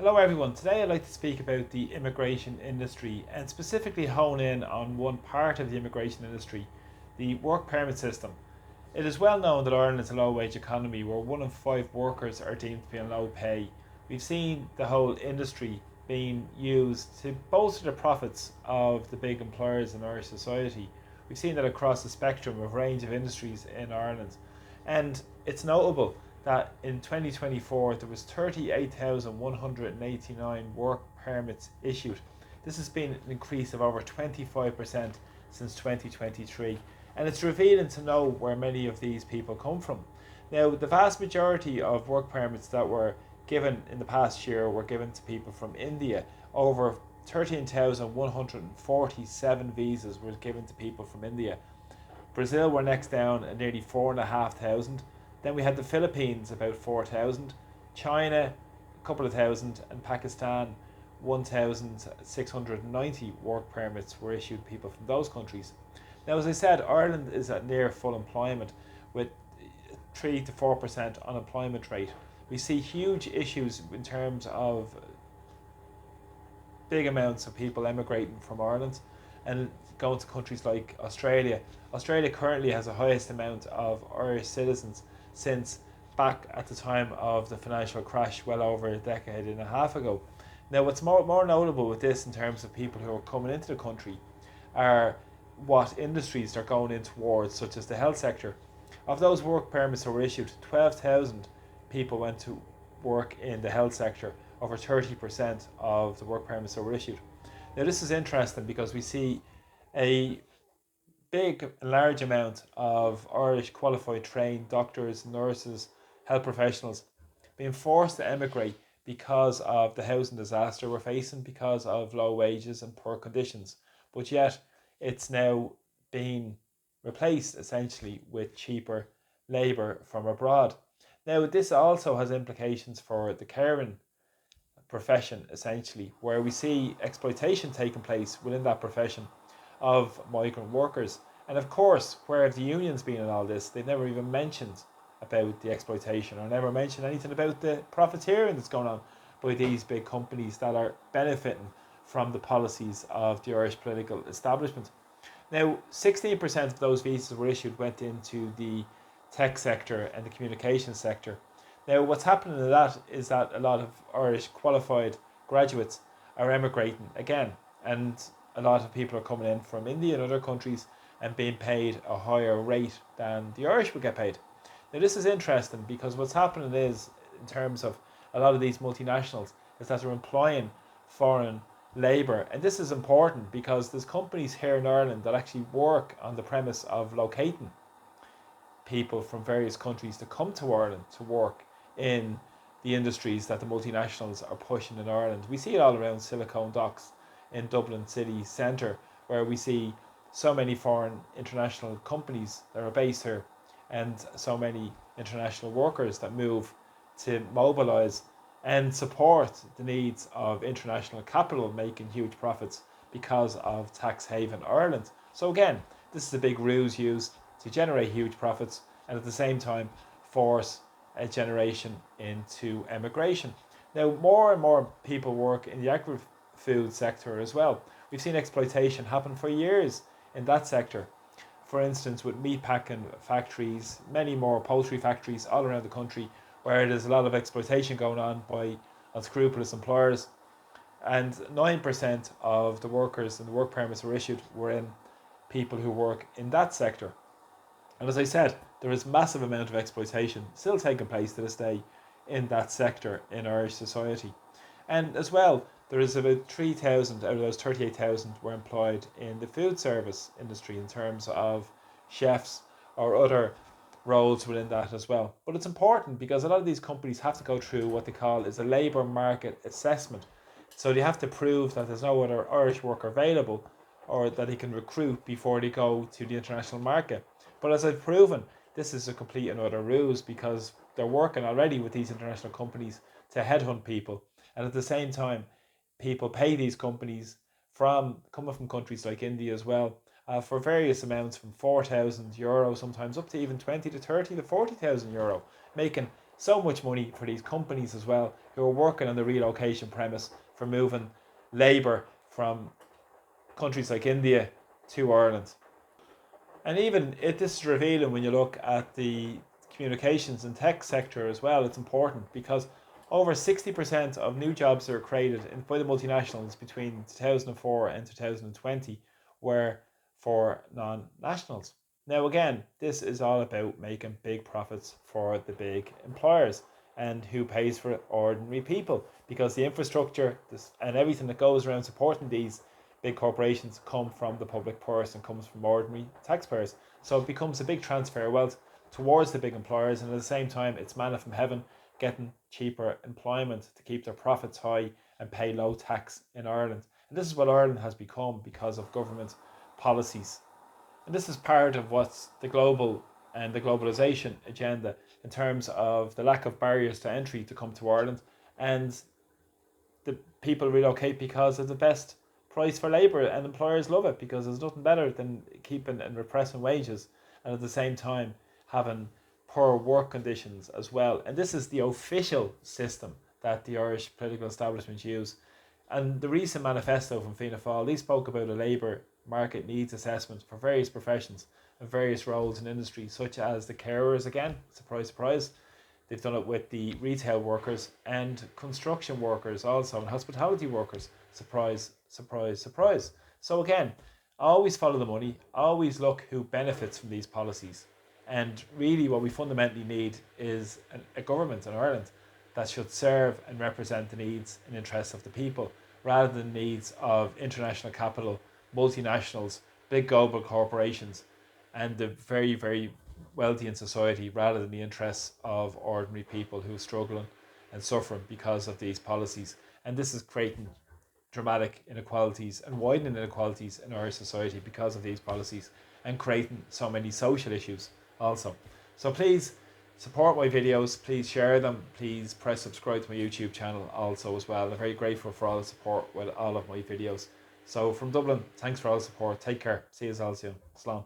Hello everyone, today I'd like to speak about the immigration industry and specifically hone in on one part of the immigration industry, the work permit system. It is well known that Ireland is a low wage economy where 1 in 5 workers are deemed to be on low pay. We've seen the whole industry being used to bolster the profits of the big employers in Irish society. We've seen that across the spectrum of range of industries in Ireland. And it's notable that in 2024 there was 38,189 work permits issued. This has been an increase of over 25% since 2023, and it's revealing to know where many of these people come from. Now, the vast majority of work permits that were given in the past year were given to people from India. Over 13,147 visas were given to people from India. Brazil were next down at nearly 4,500. Then we had the Philippines, about 4,000. China, a couple of thousand. And Pakistan, 1,690 work permits were issued to people from those countries. Now, as I said, Ireland is at near full employment with 3 to 4% unemployment rate. We see huge issues in terms of big amounts of people emigrating from Ireland and going to countries like Australia. Australia currently has the highest amount of Irish citizens since back at the time of the financial crash, well over a decade and a half ago. Now, what's more notable with this in terms of people who are coming into the country are what industries they're going in towards, such as the health sector. Of those work permits that were issued, 12,000 people went to work in the health sector, over 30% of the work permits that were issued. Now, this is interesting because we see a big, large amount of Irish qualified trained doctors, nurses, health professionals being forced to emigrate because of the housing disaster we're facing, because of low wages and poor conditions. But yet, it's now being replaced essentially with cheaper labour from abroad. Now, this also has implications for the caring profession, essentially, where we see exploitation taking place within that profession of migrant workers. And of course, where have the unions been in all this? They've never even mentioned about the exploitation or never mentioned anything about the profiteering that's going on by these big companies that are benefiting from the policies of the Irish political establishment. Now, 16% of those visas were issued went into the tech sector and the communications sector. Now, what's happening to that is that a lot of Irish qualified graduates are emigrating again, and a lot of people are coming in from India and other countries and being paid a higher rate than the Irish would get paid. Now, this is interesting because what's happening is, in terms of a lot of these multinationals, is that they're employing foreign labour. And this is important because there's companies here in Ireland that actually work on the premise of locating people from various countries to come to Ireland to work in the industries that the multinationals are pushing in Ireland. We see it all around Silicon Docks in Dublin city centre, where we see so many foreign international companies that are based here and so many international workers that move to mobilise and support the needs of international capital making huge profits because of tax haven Ireland. So again, this is a big ruse used to generate huge profits and at the same time force a generation into emigration. Now, more and more people work in the agri-food sector as well. We've seen exploitation happen for years in that sector. For instance, with meat packing factories, many more poultry factories all around the country where there's a lot of exploitation going on by unscrupulous employers. And 9% of the workers and the work permits were issued were in people who work in that sector. And as I said, there is massive amount of exploitation still taking place to this day in that sector in Irish society. And as well, there is about 3,000 out of those 38,000 were employed in the food service industry in terms of chefs or other roles within that as well. But it's important because a lot of these companies have to go through what they call is a labour market assessment. So they have to prove that there's no other Irish worker available or that they can recruit before they go to the international market. But as I've proven, this is a complete and utter ruse because they're working already with these international companies to headhunt people. And at the same time, people pay these companies from coming from countries like India as well for various amounts from €4,000 sometimes up to even 20 to 30 to 40,000 euro, making so much money for these companies as well, who are working on the relocation premise for moving labour from countries like India to Ireland. And even if this is revealing when you look at the communications and tech sector as well, it's important because over 60% of new jobs that were created by the multinationals between 2004 and 2020 were for non-nationals. Now again, this is all about making big profits for the big employers, and who pays for ordinary people, because the infrastructure and everything that goes around supporting these big corporations come from the public purse and comes from ordinary taxpayers. So it becomes a big transfer of wealth towards the big employers, and at the same time it's manna from heaven, getting cheaper employment to keep their profits high and pay low tax in Ireland. And this is what Ireland has become because of government policies. And this is part of what's the global and the globalization agenda, in terms of the lack of barriers to entry to come to Ireland, and the people relocate because of the best price for labour, and employers love it because there's nothing better than keeping and repressing wages, and at the same time having poor work conditions as well. And this is the official system that the Irish political establishment use. And the recent manifesto from Fianna Fáil, they spoke about a labour market needs assessment for various professions and various roles in industry, such as the carers, again, surprise, surprise. They've done it with the retail workers and construction workers also, and hospitality workers. Surprise, surprise, surprise. So again, always follow the money, always look who benefits from these policies. And really what we fundamentally need is a government in Ireland that should serve and represent the needs and interests of the people, rather than needs of international capital, multinationals, big global corporations, and the very, very wealthy in society, rather than the interests of ordinary people who are struggling and suffering because of these policies. And this is creating dramatic inequalities and widening inequalities in our society because of these policies, and creating so many social issues also. So please support my videos, please share them, please press subscribe to my YouTube channel also as well. I'm very grateful for all the support with all of my videos. So from Dublin, thanks for all the support, take care, see you all soon, Slán.